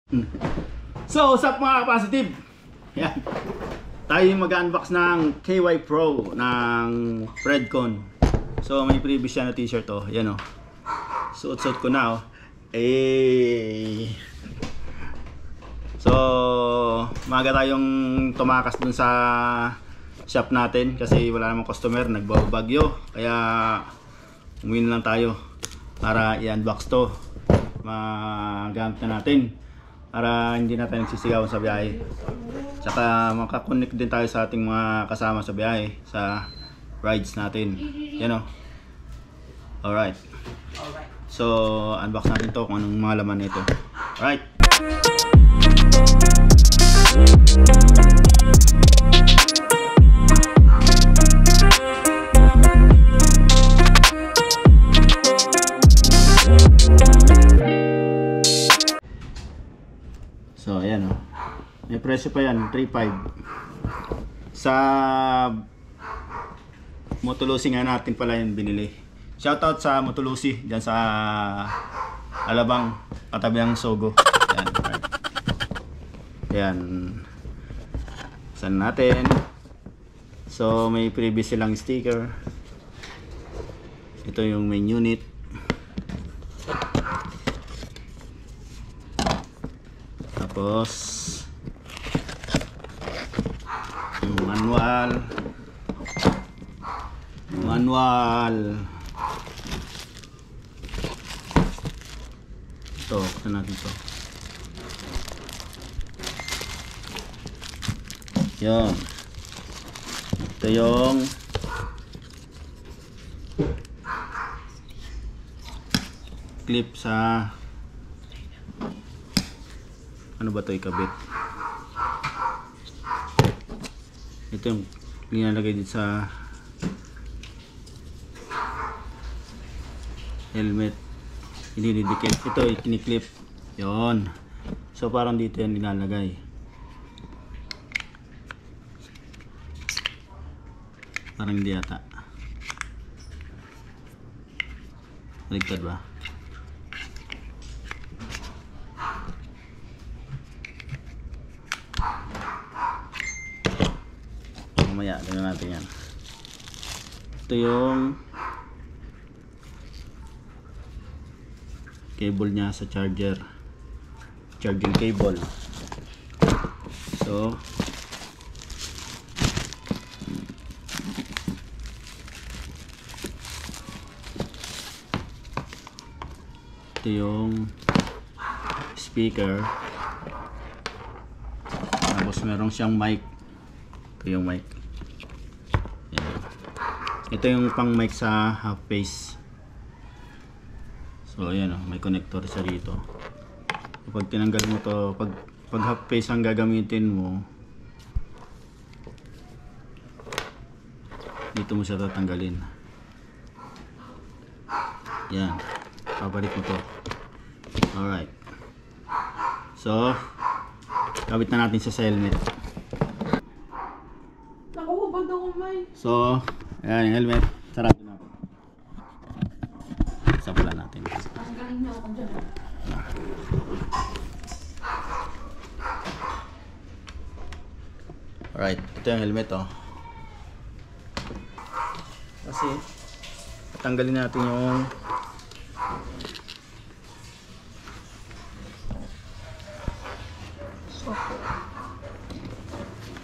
So, what's up mga positive? Yan. Tayo mag-unbox ng KY Pro ng Redcon. So, may previous siya na t-shirt oh. Yan oh. Suot-suot ko na oh. So, maga tayong tumakas dun sa shop natin kasi wala namang customer, nagbabagyo. Kaya umuwi na lang tayo para i-unbox to. Magamit na natin para hindi na tayo nagsisigawan sa biyahe. Tsaka makakonect din tayo sa ating mga kasama sa biyahe, sa rides natin. Yan o. Alright. So, unbox natin to kung anong mga laman nito. Alright. So, ayan o. May presyo pa yan, 3.5. Sa Motolusi nga natin pala yung binili. Shoutout sa Motolusi, dyan sa Alabang, katabi ng Sogo. Ayan, right. Ayan. Saan natin? So, may previous silang sticker. Ito yung main unit. Tapos yung manual ito, saan natin ito? Yan, ito yung clip sa ano ba ito ikabit. Ito yung nilalagay dito sa helmet, hindi didikit. Ito ikiniklip yon. So parang dito yan nilalagay. Parang hindi yata. Baligtad ba? Mamaya, tingnan natin yan. Ito yung cable niya sa charger, charging cable. So ito yung speaker, tapos meron siyang mic. Ito yung mic. Yan. Ito yung pang mic sa half face. So ayan oh, may connector siya rito. Kapag tinanggal mo to, pag half face ang gagamitin mo, dito mo siya tatanggalin. Yan, pabalik mo to. Alright. So kabit na natin sa helmet. So, ayan yung helmet. Sarado na. Sabla natin. Ang galing na ako dyan. Alright, ito yung helmet oh. Kasi tanggalin natin yung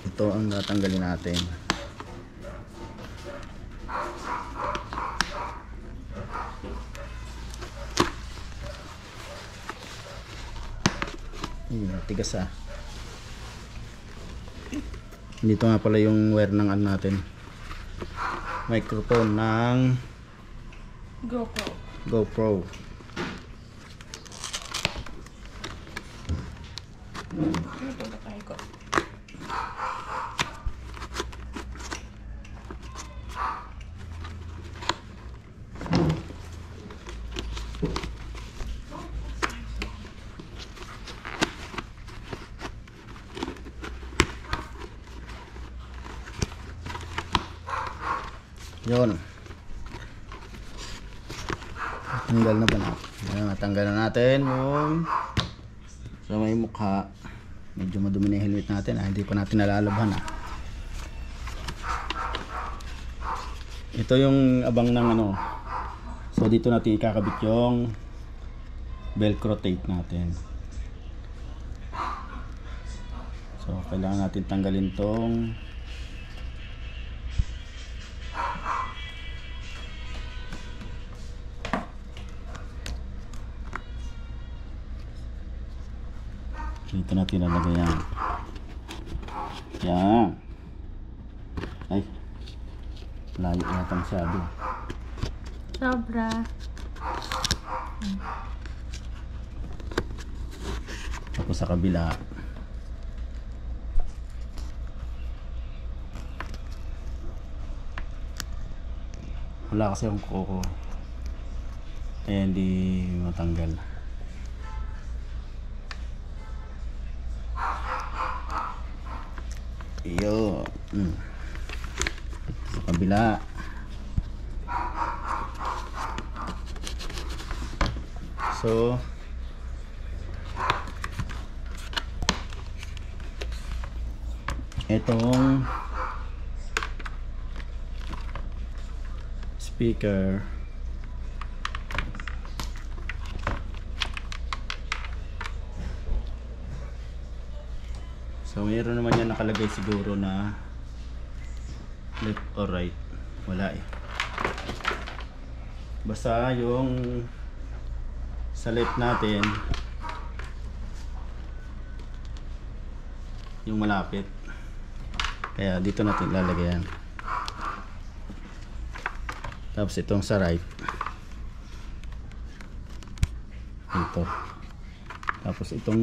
ito ang tatanggalin natin. Tigas ah. Dito nga pala yung wire ng ano natin, microphone ng GoPro. Yun. Tanggal na ba na? Ayan, natanggal na natin yung sa may mukha. Medyo madumi na yung helmet natin, hindi pa natin nalalabhan Ito yung abang ng ano. So dito natin ikakabit yung velcro tape natin. So kailangan natin tanggalin tong dito natin lalagay yan. Yan. Ay, layo yata masyado. Sobra. Tapos sa kabila. Wala kasi yung kuko. Eh, hindi matanggal. Iyo. Sa kabila. So itong speaker so mayroon naman yan nakalagay siguro na left or right, wala basta yung sa left natin yung malapit, kaya dito natin lalagay yan. Tapos itong sa right ito, tapos itong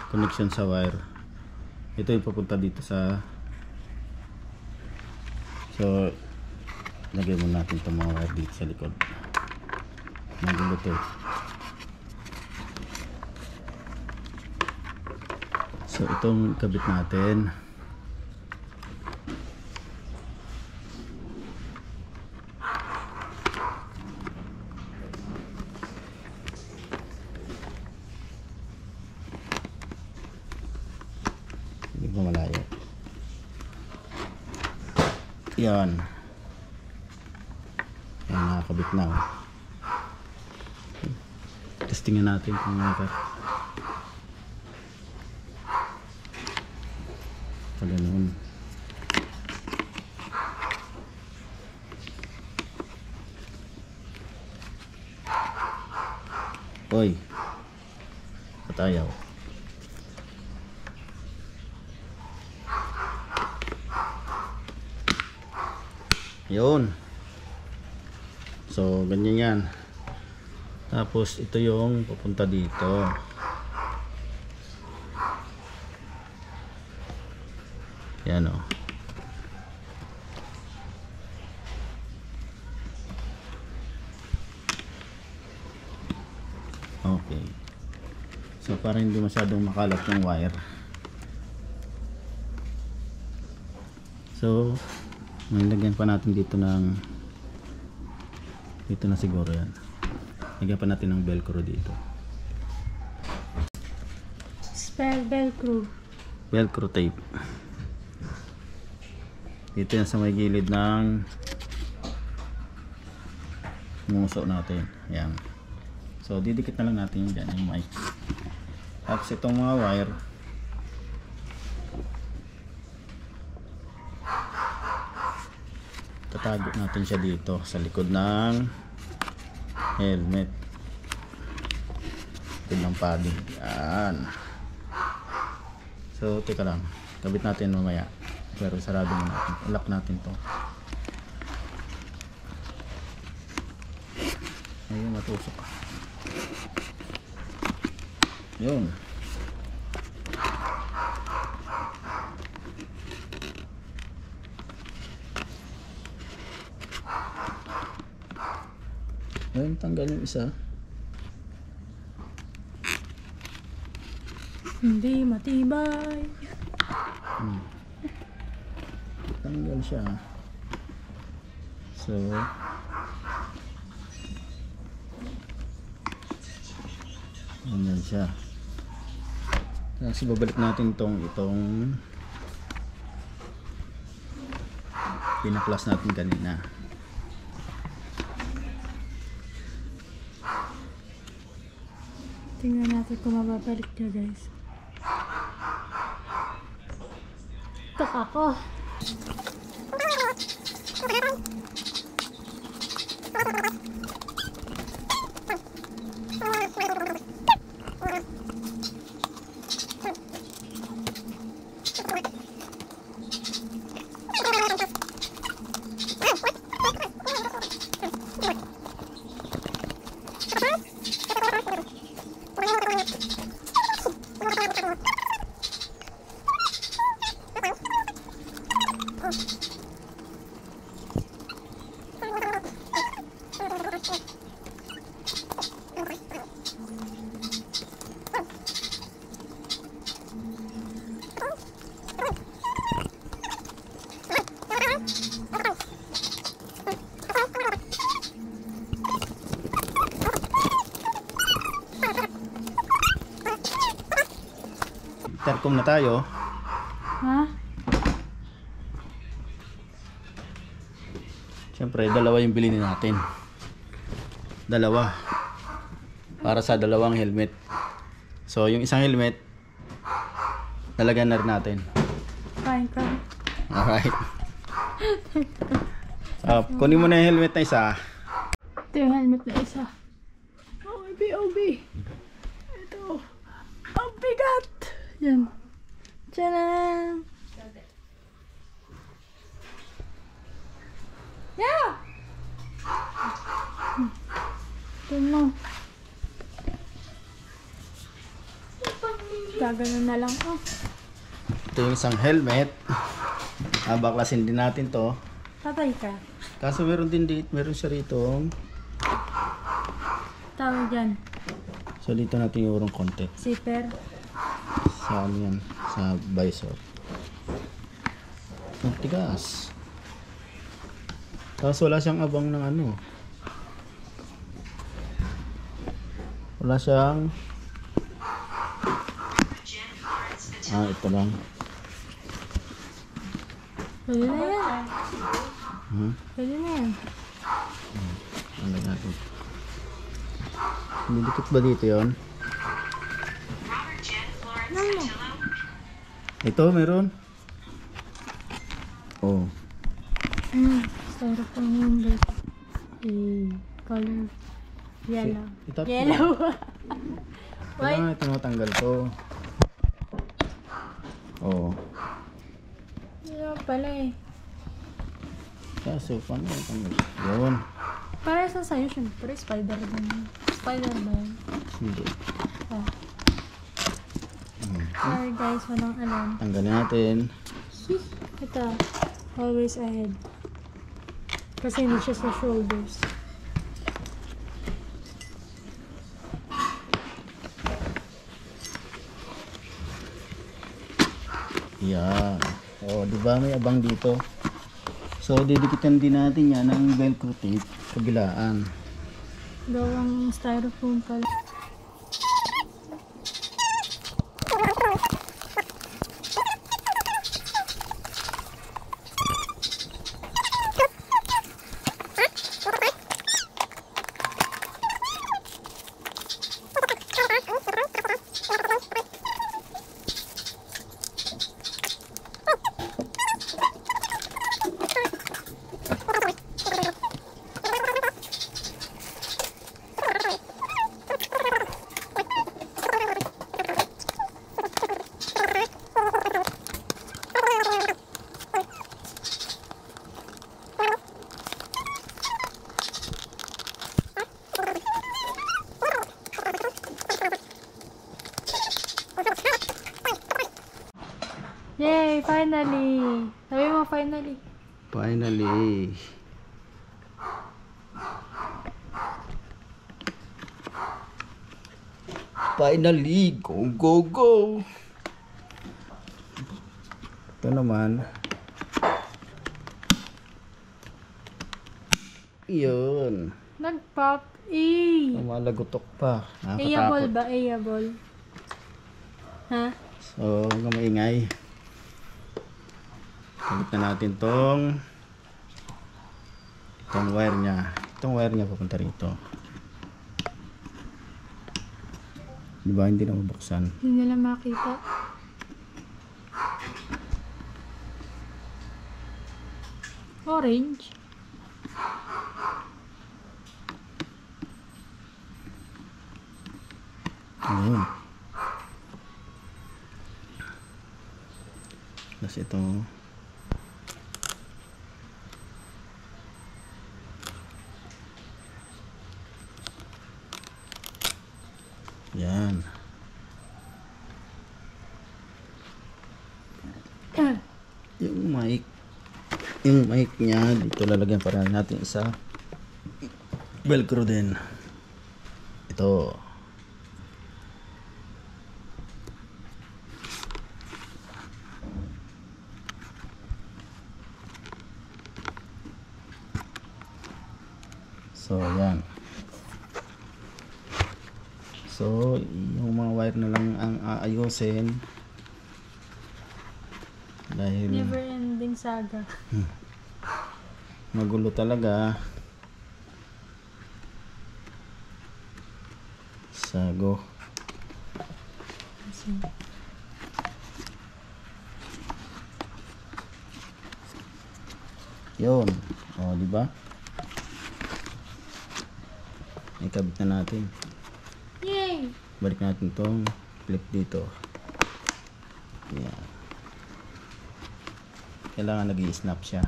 connection sa wire, ito yung papunta dito sa, so lagay muna natin itong mga wire dito sa likod ng Bluetooth. So itong kabit natin, hindi pa malayo yan. Yan, nakakabit na testingin natin kung nakakabit pag ganoon. Oy, patayaw. Yun. So ganyan yan. Tapos ito yung papunta dito. Yan o. Okay. So para hindi masyadong makalat yung wire. So nilagyan pa natin dito ng dito na siguro yan. Lagyan pa natin ng velcro dito. Spell velcro. Velcro tape. Dito yan sa may gilid ng muso natin. Yan. So didikit na lang natin yan yung mic. Tapos itong mga wire tatago natin siya dito sa likod ng helmet, likod ng padding. Yan. So teka lang, kabit natin mamaya, pero sarado na natin, lock natin to. Ayun, matusok. Yun. Ayun, tanggal yung isa. Hindi matibay. Tanggal siya. So Ayan siya. Tapos babalik natin itong pinaklas natin kanina. Tingnan natin kung mababalik niya, guys. Tok ako. Intercom na tayo. Ha? Siyempre, dalawa yung bilhin natin. Dalawa. Para sa dalawang helmet. So, yung isang helmet, nalagyan na rin natin. Fine ka. Alright. Kunin mo na yung helmet na isa. Ito yung helmet na isa. OB. Ito. Ang bigat. Yan. Tcharam! Yeah! Ito mo. Gaganon na lang ako. Ito yung isang helmet. Baklasin din natin to. Patay ka. Kaso meron siya rito. Tawag dyan. So dito natin yung urong konti. Zipper. Sa ano yan? Sa visor. Ang tigas. Tapos wala siyang abang ng ano. Wala siyang ito lang. Pwede na yan. Pwede na yan. Ano natin? Nidikit ba dito yon? Ito meron. Oh. Styrofoam yung black. Color. Yellow. Itap- Yellow. Kailangan ito matanggal to. Oh. Yellow pala eh. Kaso paano matanggal? Yun. Para sa sa'yo, syempre, Spider-Man. Spider-Man. Hindi. Oh. Sorry guys, walang alam. Tanggalin natin. Ito, always ahead. Kasi hindi siya sa shoulders. Yan. Oh, di ba may abang dito? So, didikitan din natin yan ng velcro tape kabilaan. Gawang styrofoam pala. Yay! Finally! Sabi mo, finally. Finally. Finally, go, go, go. Ito naman. Yun. Nag-pop. Eh. Lumalagotok pa. Ayabol Nakakatakot. ba? Ayabol. Ha? So, huwag kang maingay. Kabit na natin itong wire niya. Itong wire niya papunta rito. Di ba hindi na mabuksan? Hindi nila makita. Orange. Ayun. Tapos ito. Yan. Yung mic niya dito lalagyan pa rin natin isa velcro din. Ito. So yan. So yung mga wire na lang ang aayusin dahil Never ending saga. magulo talaga. Sago. Yun. O, di ba? Ikabit na natin. Yay! Balik natin tong clip dito. Yan. Kailangan nag-i-snap siya.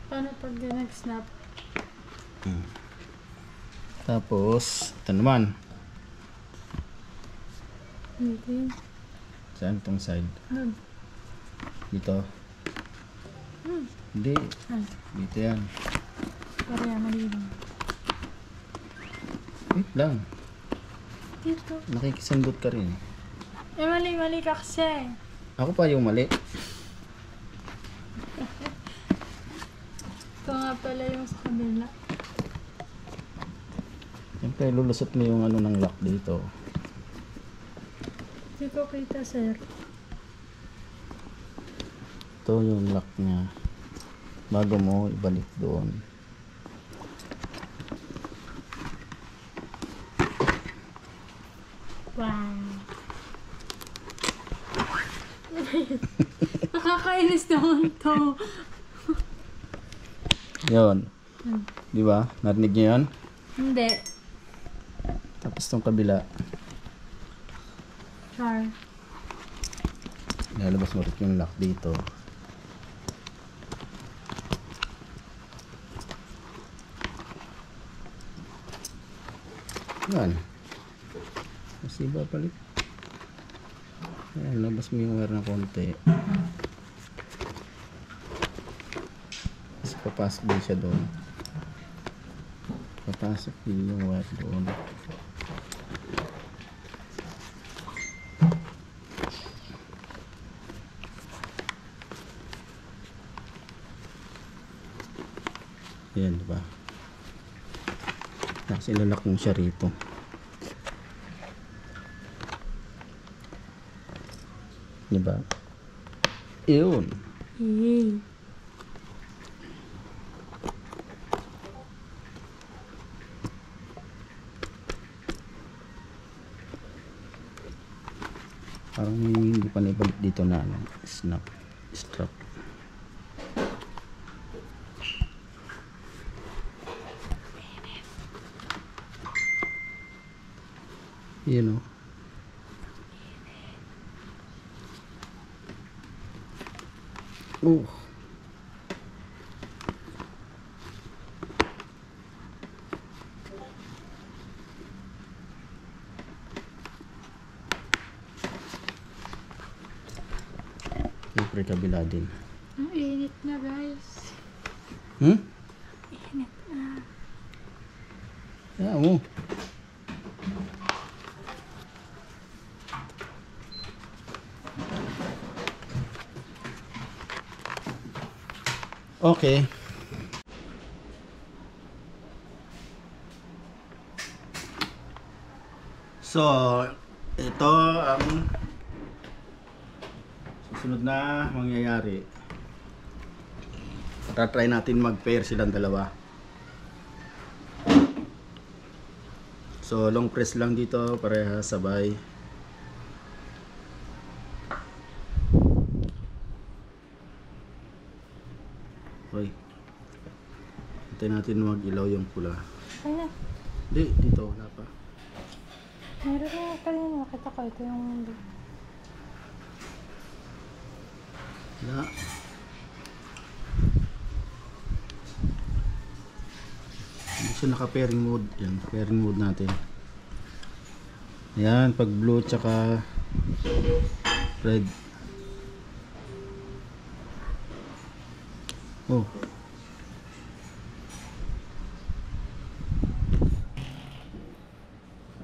Paano pag nag-snap? Tapos, ito naman. Hindi. Saan itong side? Ano? Dito. Hindi. Ah, Dito yan. pareha malilang. Wait lang. Dito. Nakikisandot ka rin. Eh, mali ka kasi. Ako pa yung mali. Ito nga pala yung sa kabila. Siyempre, lulusot mo yung ano ng lock dito. Hindi ko kita, sir. Ito yung lock niya. Bago mo ibalik doon. Wow. Nakakainis naman to. Yun. Di ba? Narinig niyo yun? Hindi. Tapos itong kabila. Char. Lalabas mo rin yung lock dito. Yan. Kasi iba palit. Ayan, labas mo yung wire na konti. Kasi papasok din siya doon. Papasok din yung wire doon. Ayan, diba? Tapos ilalak mo siya rito. Diba? Yun. Yay. Parang hindi pa naibalik dito na ano, strap. You know. Oh. Siyempre kabila din. Ang init na, guys. Hmm? Init na. Yeah, mo. Okay. So, ito ang susunod na mangyayari. Try natin mag-pair silang dalawa. So, long press lang dito, pareha sabay. Okay. Hintayin natin mag-ilaw yung pula. Ay na. Hindi, dito wala pa. Meron na kanina nakita ko. Ito yung... Wala. Hindi siya naka-pairing mode. Yan, pairing mode natin. Ayan, pag blue tsaka red. Oh.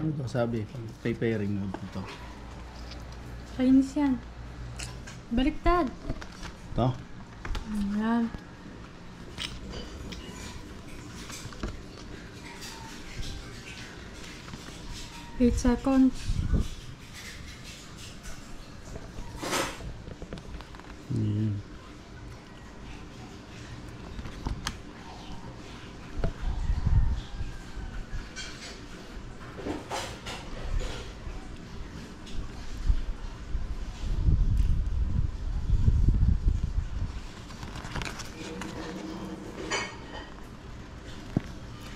Ano to sabi? Pag pairing mode ito. Chinese yan. Baliktad. Ito? Ayan. Eight seconds. Ayan.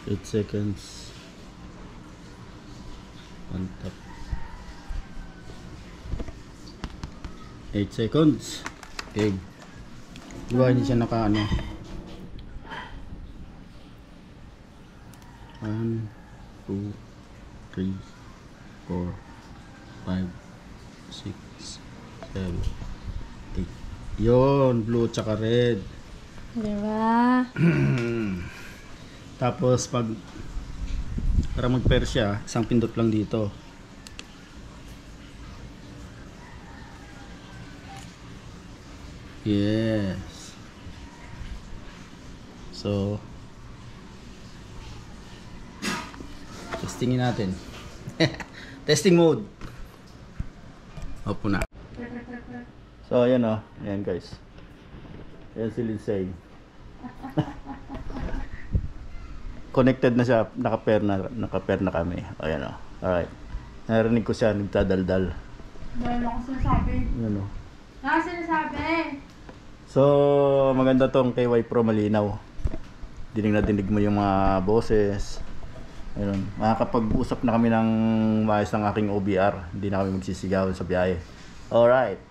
Eight seconds on top. 8 seconds. Okay. Di ba hindi siya naka ano? 1, 2, 3, 4, 5, 6, 7, 8. Yun, blue tsaka red. Diba? Tapos pag para mag-pair siya, isang pindot lang dito. Yes. So testingin natin. Testing mode. Opo na. So ayan o, ayan guys. Ayan si Lindsay. Connected na siya, naka-pair na kami. Ayan o. Alright. Narinig ko siya nagdadaldal. Dahil ako sinasabi. Ayan o. Sinasabi. So, maganda tong KY Pro, malinaw. Dinig na dinig mo yung mga boses. Ayun. Makakapag-usap na kami ng maayos ng aking OBR. Hindi na kami magsisigaw sa biyahe. Alright.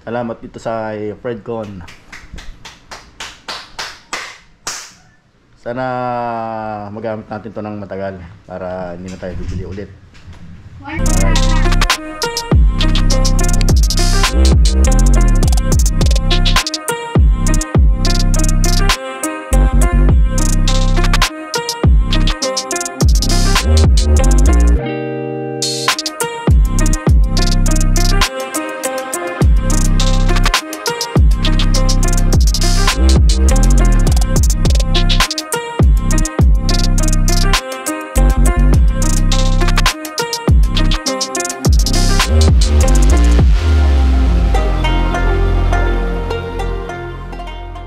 Salamat dito sa Fredcon. Sana magamit natin to ng matagal para hindi na tayo bibili ulit. Why